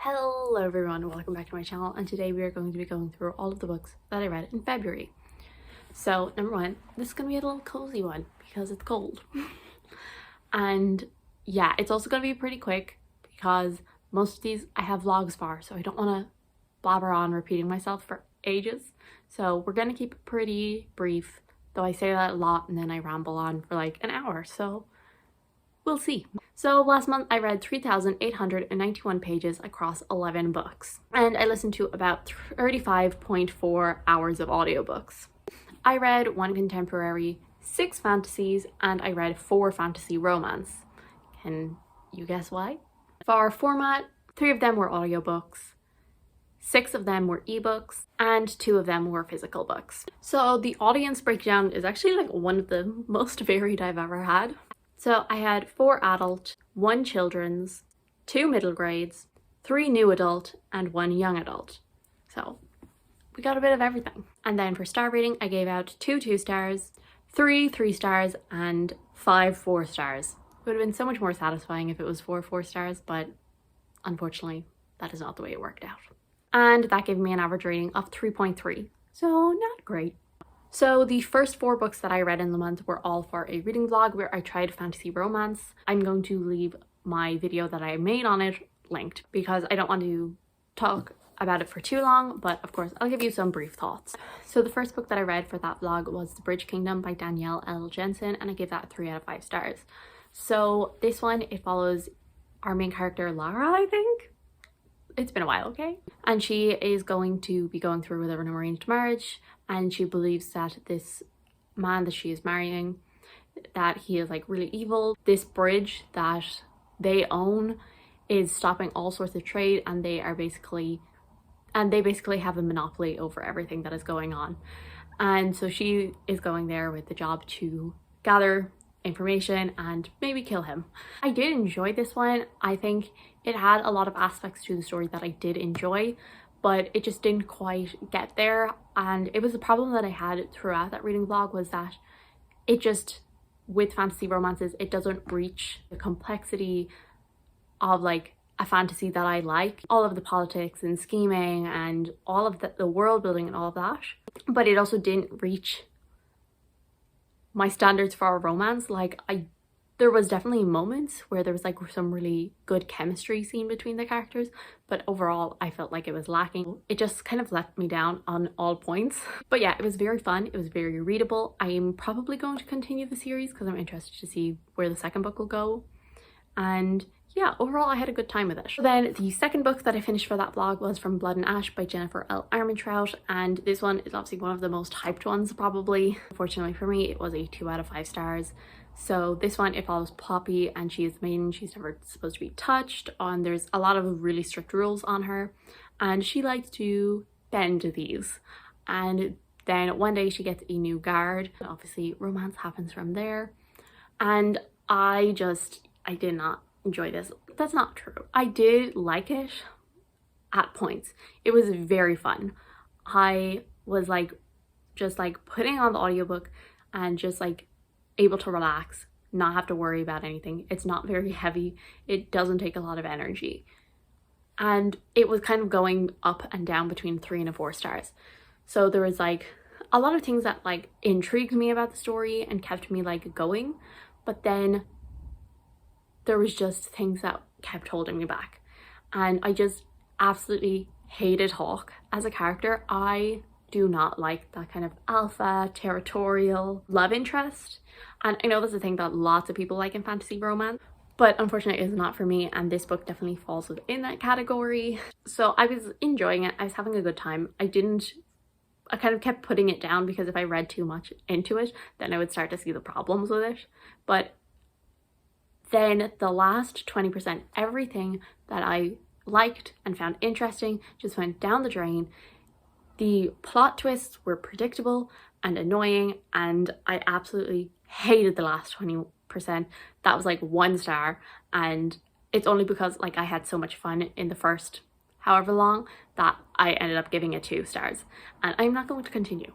Hello everyone, welcome back to my channel, and today we are going to be going through all of the books that I read in February. So number one, this is going to be a little cozy one because it's cold. And yeah, it's also going to be pretty quick because most of these I have vlogs for, so I don't want to blabber on repeating myself for ages. So we're going to keep it pretty brief, though I say that a lot and then I ramble on for like an hour, so we'll see. So last month I read 3,891 pages across 11 books, and I listened to about 35.4 hours of audiobooks. I read 1 contemporary, 6 fantasies, and I read 4 fantasy romance. Can you guess why? For our format, 3 of them were audiobooks, 6 of them were ebooks, and 2 of them were physical books. So the audience breakdown is actually like one of the most varied I've ever had. So I had 4 adult, 1 children's, 2 middle grades, 3 new adult, and 1 young adult. So we got a bit of everything. And then for star rating, I gave out 2 2-stars, 3 3-stars, and 5 4-stars. It would have been so much more satisfying if it was 4 4-stars, but unfortunately, that is not the way it worked out. And that gave me an average rating of 3.3, so not great. So the first 4 books that I read in the month were all for a reading vlog where I tried fantasy romance. I'm going to leave my video that I made on it linked because I don't want to talk about it for too long, but of course I'll give you some brief thoughts. So the first book that I read for that vlog was The Bridge Kingdom by Danielle L. Jensen, and I gave that 3 out of 5 stars. So this one, it follows our main character Lara, I think. It's been a while, okay? And she is going to be going through with an arranged marriage, and she believes that this man that she is marrying, that he is like really evil. This bridge that they own is stopping all sorts of trade, and they basically have a monopoly over everything that is going on. And so she is going there with the job to gather information and maybe kill him. I did enjoy this one. I think it had a lot of aspects to the story that I did enjoy, but it just didn't quite get there. And it was a problem that I had throughout that reading vlog, was that it just, with fantasy romances, it doesn't reach the complexity of like a fantasy that I like. All of the politics and scheming and all of the world building and all of that. But it also didn't reach my standards for a romance. Like there was definitely moments where there was like some really good chemistry seen between the characters, but overall I felt like it was lacking. It just kind of let me down on all points. But yeah, it was very fun. It was very readable. I am probably going to continue the series because I'm interested to see where the second book will go. And yeah, overall I had a good time with it. So then the second book that I finished for that vlog was From Blood and Ash by Jennifer L. Armentrout, and this one is obviously one of the most hyped ones probably. Unfortunately for me, it was a 2 out of 5 stars. So this one, it follows Poppy, and she is the maiden. She's never supposed to be touched, and there's a lot of really strict rules on her, and she likes to bend these. And then one day she gets a new guard, and obviously romance happens from there. And I did not enjoy this. That's not true. I did like it at points. It was very fun. I was like just like putting on the audiobook and just like able to relax, not have to worry about anything. It's not very heavy. It doesn't take a lot of energy. And it was kind of going up and down between 3 and 4 stars. So there was like a lot of things that like intrigued me about the story and kept me like going, but then there was just things that kept holding me back. And I just absolutely hated Hawk as a character. I do not like that kind of alpha, territorial love interest. And I know that's a thing that lots of people like in fantasy romance, but unfortunately it's not for me, and this book definitely falls within that category. So I was enjoying it. I was having a good time. I kind of kept putting it down because if I read too much into it, then I would start to see the problems with it. But then the last 20%, everything that I liked and found interesting just went down the drain. The plot twists were predictable and annoying, and I absolutely hated the last 20%. That was like 1 star, and it's only because like I had so much fun in the first however long that I ended up giving it 2 stars, and I'm not going to continue.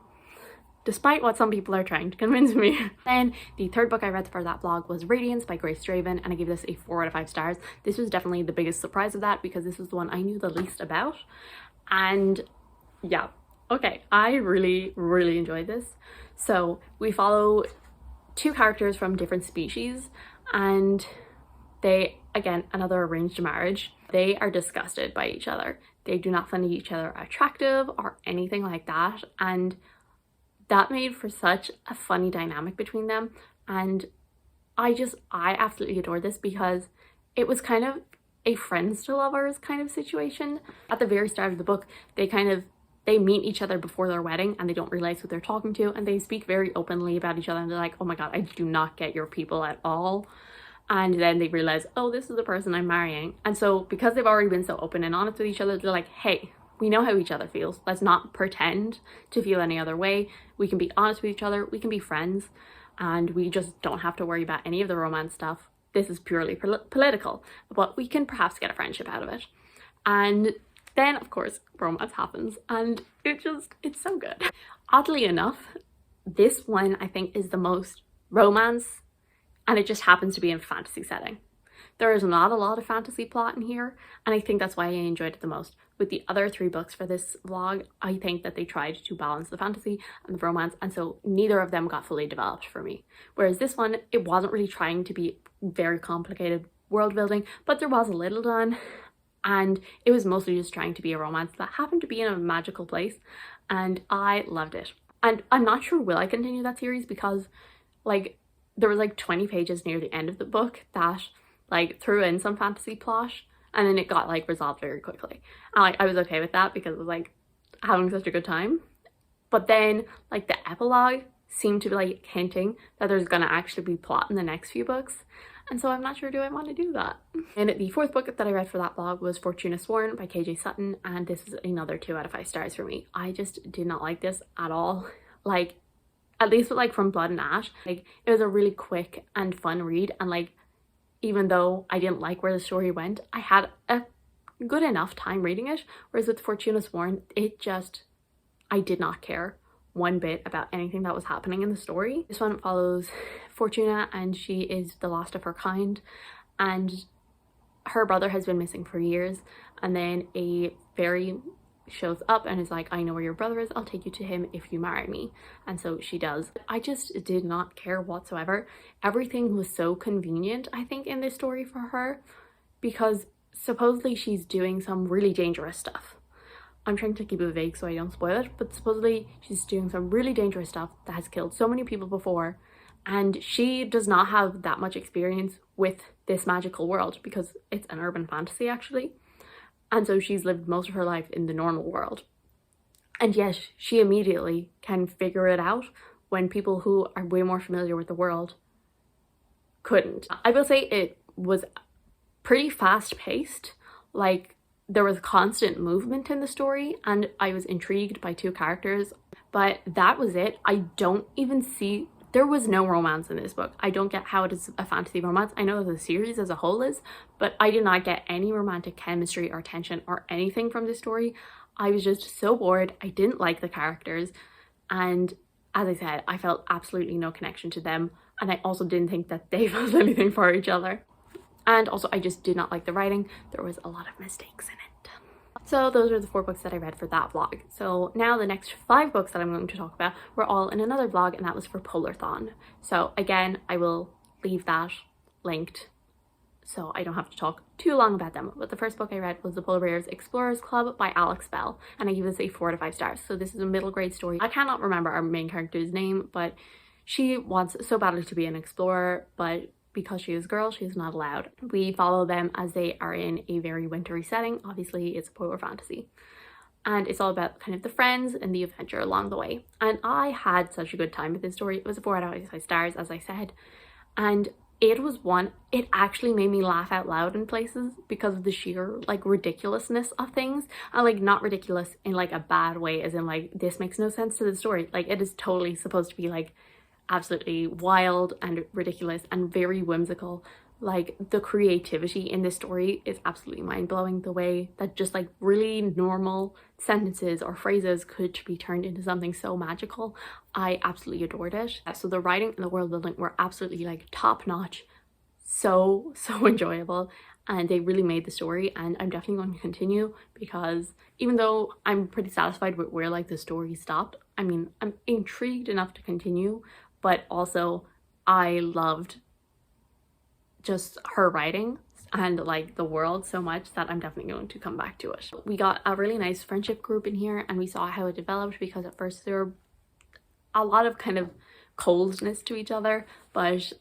despite what some people are trying to convince me. Then the third book I read for that vlog was Radiance by Grace Raven, and I gave this a 4 out of 5 stars. This was definitely the biggest surprise of that because this was the one I knew the least about. And yeah, okay, I really enjoyed this. So we follow 2 characters from different species, and they, again, another arranged marriage. They are disgusted by each other. They do not find each other attractive or anything like that, and that made for such a funny dynamic between them. And I absolutely adored this because it was kind of a friends to lovers kind of situation. At the very start of the book, they meet each other before their wedding and they don't realize who they're talking to, and they speak very openly about each other, and they're like, oh my god, I do not get your people at all. And then they realize, oh, this is the person I'm marrying. And so because they've already been so open and honest with each other, they're like, hey, we know how each other feels. Let's not pretend to feel any other way. We can be honest with each other. We can be friends, and we just don't have to worry about any of the romance stuff. This is purely political, but we can perhaps get a friendship out of it. And then, of course, romance happens, and it's so good. Oddly enough, this one I think is the most romance, and it just happens to be in a fantasy setting. There is not a lot of fantasy plot in here, and I think that's why I enjoyed it the most. With the other 3 books for this vlog, I think that they tried to balance the fantasy and the romance, and so neither of them got fully developed for me. Whereas this one, it wasn't really trying to be very complicated world building, but there was a little done, and it was mostly just trying to be a romance that happened to be in a magical place, and I loved it. And I'm not sure will I continue that series because, like, there was like 20 pages near the end of the book that like threw in some fantasy plot, and then it got like resolved very quickly. And like I was okay with that because it was like having such a good time. But then like the epilogue seemed to be like hinting that there's gonna actually be plot in the next few books, and so I'm not sure do I want to do that. And the 4th book that I read for that vlog was Fortuna Sworn by KJ Sutton, and this is another 2 out of 5 stars for me. I just did not like this at all. Like, at least with like From Blood and Ash, like it was a really quick and fun read, and like even though I didn't like where the story went, I had a good enough time reading it. Whereas with Fortuna Sworn, I did not care one bit about anything that was happening in the story. This one follows Fortuna, and she is the last of her kind, and her brother has been missing for years, and then a fairy shows up and is like, I know where your brother is, I'll take you to him if you marry me. And so she does. I just did not care whatsoever. Everything was so convenient, I think, in this story for her, because supposedly she's doing some really dangerous stuff. I'm trying to keep it vague so I don't spoil it, but supposedly she's doing some really dangerous stuff that has killed so many people before, and she does not have that much experience with this magical world because it's an urban fantasy actually. And so she's lived most of her life in the normal world. And yet she immediately can figure it out when people who are way more familiar with the world couldn't. I will say it was pretty fast paced. Like there was constant movement in the story, and I was intrigued by 2 characters, but that was it. I don't even see, there was no romance in this book. I don't get how it is a fantasy romance. I know that the series as a whole is, but I did not get any romantic chemistry or tension or anything from this story. I was just so bored. I didn't like the characters, and as I said, I felt absolutely no connection to them, and I also didn't think that they felt anything for each other. And also I just did not like the writing. There was a lot of mistakes in it. So those are the 4 books that I read for that vlog. So now the next 5 books that I'm going to talk about were all in another vlog, and that was for Polarthon. So again, I will leave that linked so I don't have to talk too long about them. But the first book I read was The Polar Bears Explorers Club by Alex Bell, and I give this a 4 out of 5 stars. So this is a middle grade story. I cannot remember our main character's name, but she wants so badly to be an explorer, but because she is a girl, she is not allowed. We follow them as they are in a very wintry setting. Obviously, it's a polar fantasy. And it's all about kind of the friends and the adventure along the way. And I had such a good time with this story. It was a 4 out of 5 stars, as I said. And it actually made me laugh out loud in places because of the sheer like ridiculousness of things. And like not ridiculous in like a bad way, as in like this makes no sense to the story. Like it is totally supposed to be like absolutely wild and ridiculous and very whimsical, Like, the creativity in this story is absolutely mind-blowing. The way that just like really normal sentences or phrases could be turned into something so magical. I absolutely adored it. So the writing and the world building were absolutely like top-notch, so enjoyable, and they really made the story, and I'm definitely going to continue, because even though I'm pretty satisfied with where like the story stopped, I mean, I'm intrigued enough to continue, but also I loved just her writing and like the world so much that I'm definitely going to come back to it. We got a really nice friendship group in here, and we saw how it developed, because at first there were a lot of kind of coldness to each other, but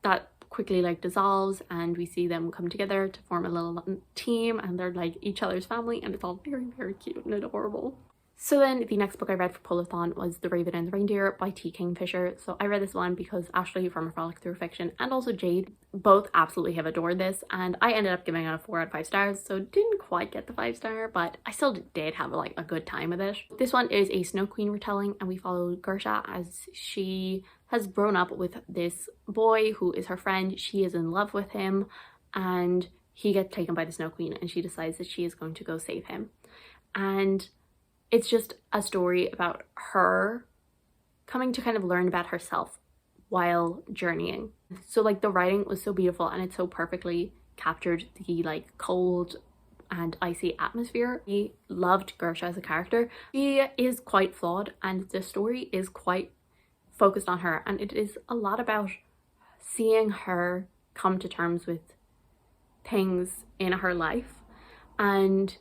that quickly like dissolves, and we see them come together to form a little team, and they're like each other's family, and it's all very cute and adorable. So then the next book I read for Polarthon was The Raven and Reindeer by T. Kingfisher. So I read this one because Ashley from A Frolic Through Fiction and also Jade both absolutely have adored this, and I ended up giving it a 4 out of 5 stars, so didn't quite get the 5-star, but I still did have like a good time with it. This one is a Snow Queen retelling, and we follow Gersha as she has grown up with this boy who is her friend. She is in love with him, and he gets taken by the Snow Queen, and she decides that she is going to go save him. And it's just a story about her coming to kind of learn about herself while journeying. So like the writing was so beautiful, and it so perfectly captured the like cold and icy atmosphere. I loved Gersha as a character. She is quite flawed, and the story is quite focused on her, and it is a lot about seeing her come to terms with things in her life, and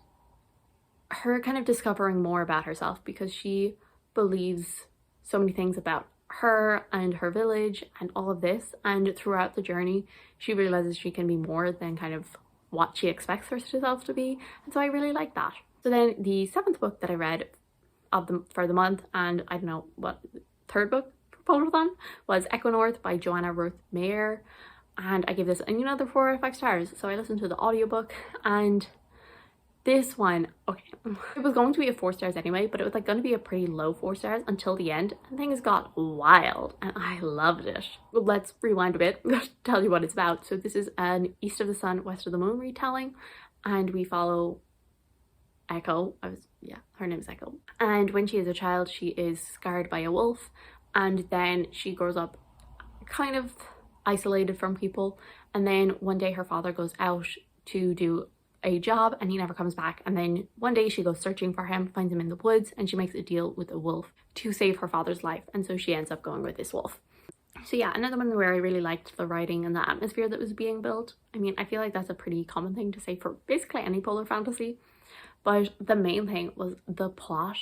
her kind of discovering more about herself, because she believes so many things about her and her village and all of this, and throughout the journey she realizes she can be more than kind of what she expects herself to be, and so I really like that. So then the 7th book that I read for the month, and I don't know what, 3rd book for Polarthon, was Echo North by Joanna Ruth Mayer, and I gave this another 4 out of 5 stars. So I listened to the audiobook, and this one, okay, it was going to be a 4 stars anyway, but it was like going to be a pretty low 4 stars until the end, and things got wild, and I loved it. Well, let's rewind a bit to tell you what it's about. So this is an East of the Sun, West of the Moon retelling, and we follow Echo. Her name is Echo, and when she is a child she is scarred by a wolf, and then she grows up kind of isolated from people, and then one day her father goes out to do a job and he never comes back, and then one day she goes searching for him, finds him in the woods, and she makes a deal with a wolf to save her father's life, and so she ends up going with this wolf. So yeah, another one where I really liked the writing and the atmosphere that was being built. I mean, I feel like that's a pretty common thing to say for basically any polar fantasy, but the main thing was the plot,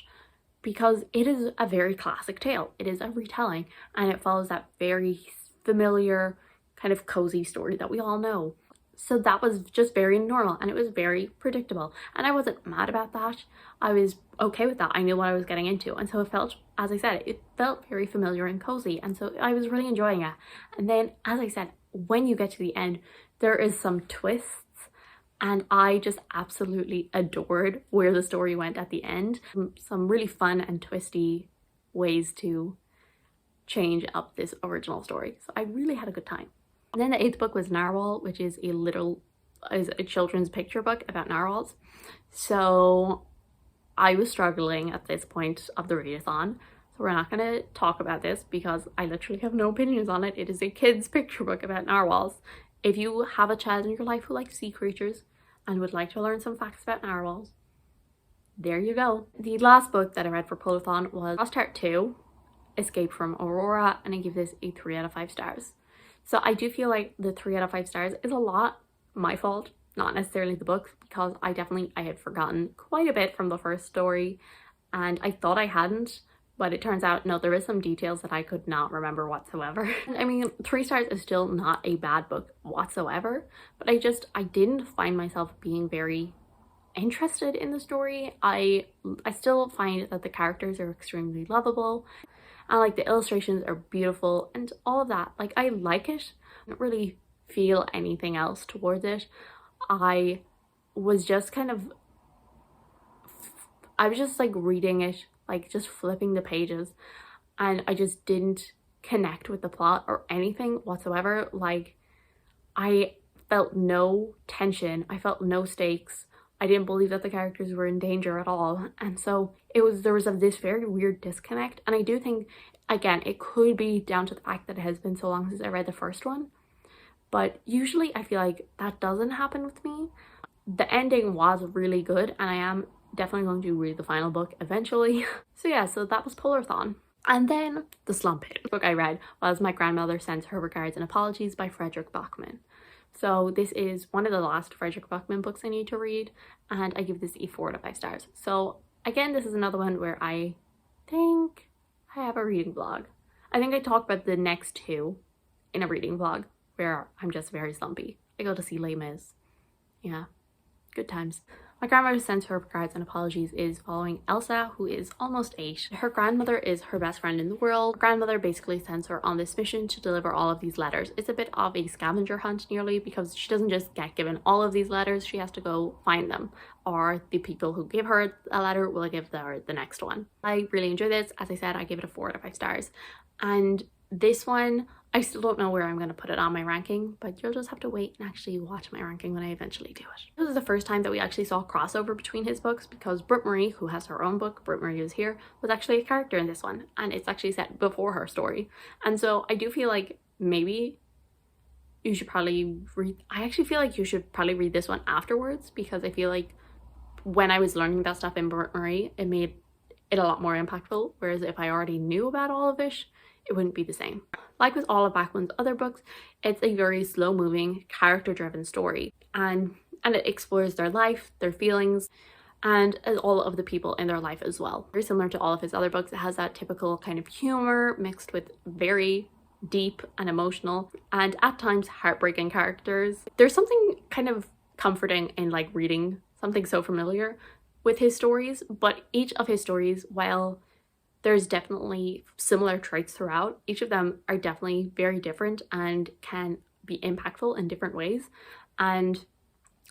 because it is a very classic tale. It is a retelling, and it follows that very familiar kind of cozy story that we all know. So that was just very normal, and it was very predictable, and I wasn't mad about that. I was okay with that. I knew what I was getting into, and so it felt, as I said, it felt very familiar and cozy, and so I was really enjoying it. And then, as I said, when you get to the end, there is some twists, and I just absolutely adored where the story went at the end. Some really fun and twisty ways to change up this original story, so I really had a good time. And then the 8th book was Narwhal, which is a children's picture book about narwhals. So I was struggling at this point of the readathon, so we're not going to talk about this because I literally have no opinions on it. It is a kid's picture book about narwhals. If you have a child in your life who likes sea creatures and would like to learn some facts about narwhals, there you go. The last book that I read for Polarthon was Lost Heart 2, Escape from Aurora, and I give this a 3 out of 5 stars. So I do feel like the 3 out of 5 stars is a lot my fault, not necessarily the book, because I had forgotten quite a bit from the first story, and I thought I hadn't, but it turns out no, there is some details that I could not remember whatsoever. I mean, 3 stars is still not a bad book whatsoever, but I didn't find myself being very interested in the story. I still find that the characters are extremely lovable, and like the illustrations are beautiful and all of that. Like, I like it. I don't really feel anything else towards it. I was just like reading it, like just flipping the pages, and I just didn't connect with the plot or anything whatsoever. Like, I felt no tension, I felt no stakes. I didn't believe that the characters were in danger at all. And so there was this very weird disconnect. And I do think, again, it could be down to the fact that it has been so long since I read the first one. But usually I feel like that doesn't happen with me. The ending was really good, and I am definitely going to read the final book eventually. So yeah, so that was Polarthon. And then the slump hit. The book I read was My Grandmother Sends Her Regards and Apologies by Frederick Bachman. So this is one of the last Frederick Bachman books I need to read, and I give this a 4 out of 5 stars. So again, this is another one where I think I have a reading vlog. I think I talked about the next 2 in a reading vlog where I'm just very slumpy. I go to see Les Mis. Yeah, good times. My Grandmother Sends Her Regards and Apologies is following Elsa, who is almost 8. Her grandmother is her best friend in the world. Her grandmother basically sends her on this mission to deliver all of these letters. It's a bit of a scavenger hunt nearly, because she doesn't just get given all of these letters, she has to go find them, or the people who give her a letter will give her the next one. I really enjoy this. As I said, I give it a 4 out of 5 stars. And this one, I still don't know where I'm going to put it on my ranking, but you'll just have to wait and actually watch my ranking when I eventually do it. This is the first time that we actually saw a crossover between his books, because Britt Marie, who has her own book, Britt Marie Is Here, was actually a character in this one, and it's actually set before her story. And so I do feel like maybe you should probably I actually feel like you should probably read this one afterwards, because I feel like when I was learning that stuff in Britt Marie, it made it a lot more impactful, whereas if I already knew about all of it, it wouldn't be the same. Like with all of Bachman's other books, it's a very slow-moving, character-driven story, and it explores their life, their feelings, and all of the people in their life as well. Very similar to all of his other books, it has that typical kind of humor mixed with very deep and emotional, and at times heartbreaking characters. There's something kind of comforting in like reading something so familiar with his stories, but each of his stories, while there's definitely similar traits throughout, each of them are definitely very different and can be impactful in different ways. And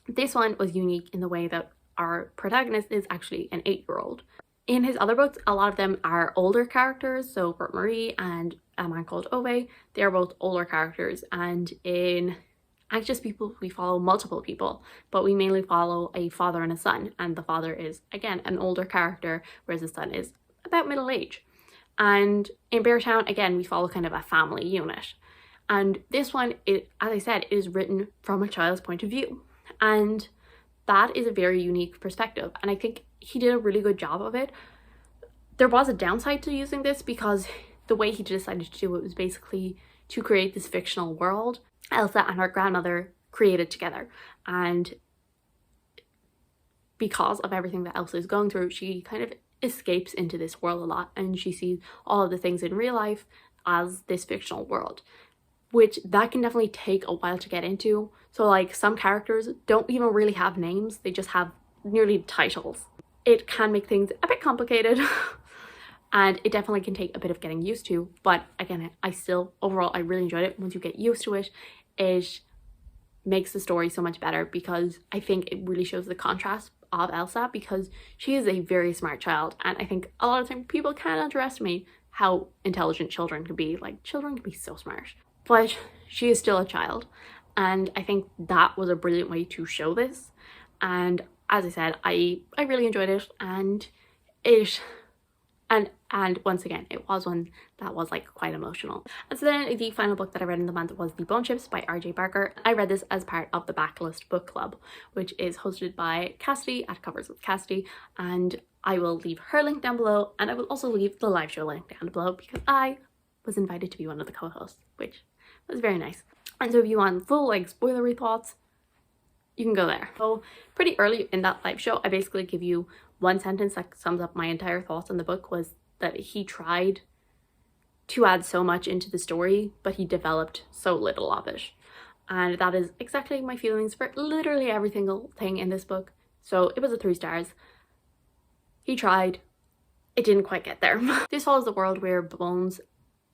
this one was unique in the way that our protagonist is actually an 8-year-old. In his other books, a lot of them are older characters, so Britt Marie and A Man Called Ove, they are both older characters, and in Anxious People we follow multiple people, but we mainly follow a father and a son, and the father is again an older character, whereas the son is about middle age. And in Beartown, again, we follow kind of a family unit. And this one, as I said, is written from a child's point of view. And that is a very unique perspective. And I think he did a really good job of it. There was a downside to using this, because the way he decided to do it was basically to create this fictional world Elsa and her grandmother created together. And because of everything that Elsa is going through, she kind of escapes into this world a lot, and she sees all of the things in real life as this fictional world, which that can definitely take a while to get into. So like some characters don't even really have names, they just have nearly titles. It can make things a bit complicated and it definitely can take a bit of getting used to, but again, overall I really enjoyed it. Once you get used to it, it makes the story so much better, because I think it really shows the contrast of Elsa, because she is a very smart child, and I think a lot of times people can underestimate how intelligent children can be. Like, children can be so smart, but she is still a child, and I think that was a brilliant way to show this. And as I said, I really enjoyed it, and once again, it was one that was like quite emotional. And so then the final book that I read in the month was The Bone Chips by R.J. Barker. I read this as part of the Backlist Book Club, which is hosted by Cassidy at Covers with Cassidy, and I will leave her link down below, and I will also leave the live show link down below, because I was invited to be one of the co-hosts, which was very nice. And so if you want full like spoilery thoughts, you can go there. So pretty early in that live show, I basically give you one sentence that sums up my entire thoughts on the book, was that he tried to add so much into the story, but he developed so little of it. And that is exactly my feelings for literally every single thing in this book. So it was a 3 stars. He tried, it didn't quite get there. This follows the world where bones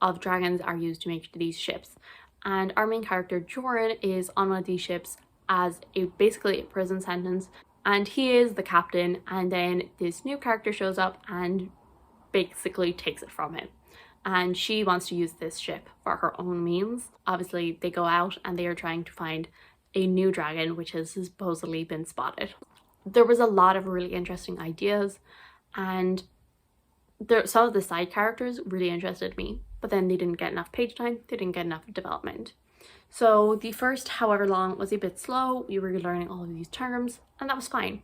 of dragons are used to make these ships. And our main character, Joran, is on one of these ships as basically a prison sentence, and he is the captain, and then this new character shows up and basically takes it from him. and she wants to use this ship for her own means. Obviously, they go out and they are trying to find a new dragon, which has supposedly been spotted. There was a lot of really interesting ideas, and some of the side characters really interested me, but then they didn't get enough page time, they didn't get enough development. So the first however long was a bit slow, we were learning all of these terms, and that was fine.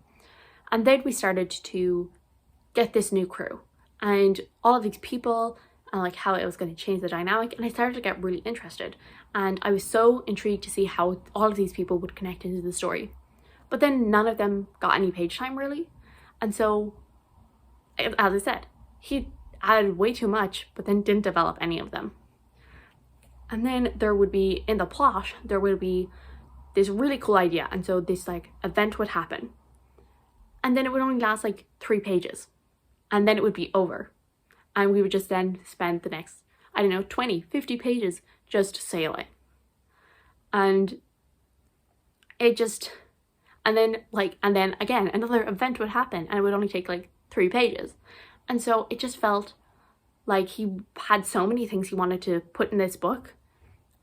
And then we started to get this new crew and all of these people and like how it was going to change the dynamic, and I started to get really interested, and I was so intrigued to see how all of these people would connect into the story. But then none of them got any page time really, and so as I said, he added way too much but then didn't develop any of them. And then there would be, in the plot, there would be this really cool idea, and so this like event would happen, and then it would only last like 3 pages, and then it would be over, and we would just then spend the next, I don't know, 20-50 pages just sailing. And it just, and then again another event would happen and it would only take like 3 pages. And so it just felt like he had so many things he wanted to put in this book,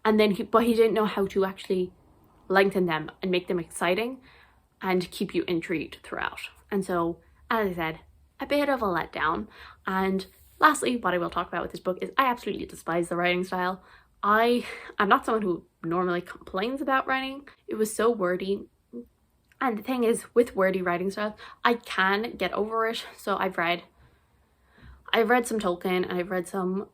and then but he didn't know how to actually lengthen them and make them exciting and keep you intrigued throughout. And so, as I said, a bit of a letdown. And lastly, what I will talk about with this book is I absolutely despise the writing style. I'm not someone who normally complains about writing. It was so wordy. And the thing is, with wordy writing styles, I can get over it. So I've read some Tolkien and I've read some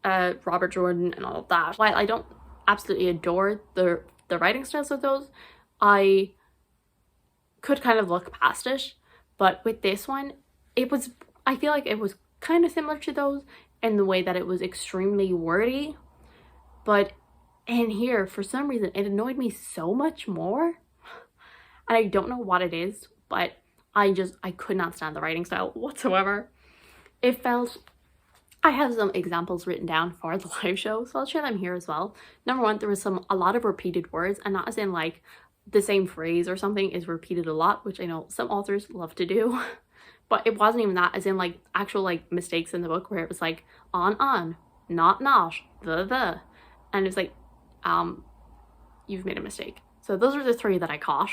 Robert Jordan and all of that. While I don't absolutely adore the writing styles of those, I could kind of look past it. But with this one, I feel like it was kind of similar to those in the way that it was extremely wordy. But in here, for some reason, it annoyed me so much more. And I don't know what it is, but I could not stand the writing style whatsoever. It felt, I have some examples written down for the live show, so I'll share them here as well. Number one, there was a lot of repeated words, and not as in like the same phrase or something is repeated a lot, which I know some authors love to do. But it wasn't even that, as in like actual like mistakes in the book where it was like on, not, the. And it's like, you've made a mistake. So those are the 3 that I caught.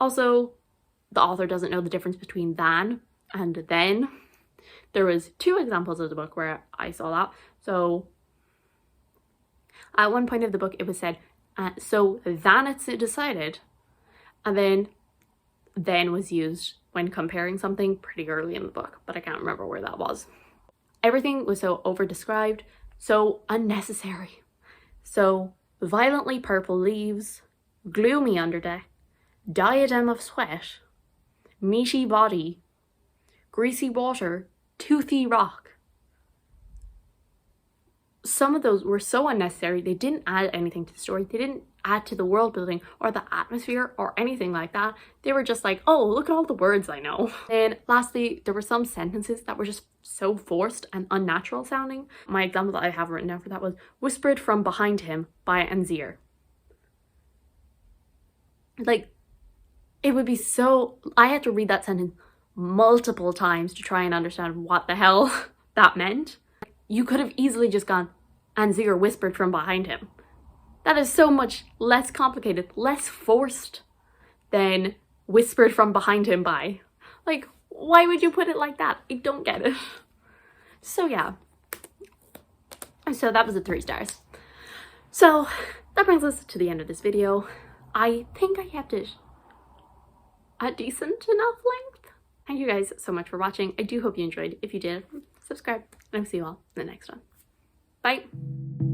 Also, the author doesn't know the difference between than and then. There was 2 examples of the book where I saw that. So at one point of the book, it was said, so then it's decided. And then was used when comparing something pretty early in the book, but I can't remember where that was. Everything was so over-described, so unnecessary. So violently purple leaves, gloomy underdeck, diadem of sweat, meaty body, greasy water, toothy rock. Some of those were so unnecessary. They didn't add anything to the story. They didn't add to the world building or the atmosphere or anything like that. They were just like, oh, look at all the words I know. And lastly, there were some sentences that were just so forced and unnatural sounding. My example that I have written down for that was whispered from behind him by Anzir. Like, it would be so, I had to read that sentence multiple times to try and understand what the hell that meant. You could have easily just gone, Anzir whispered from behind him. That is so much less complicated, less forced than whispered from behind him by. Like, why would you put it like that? I don't get it. So yeah. So that was the 3 stars. So that brings us to the end of this video. I think I kept it a decent enough length. Thank you guys so much for watching. I do hope you enjoyed. If you did, subscribe, and I'll see you all in the next one. Bye!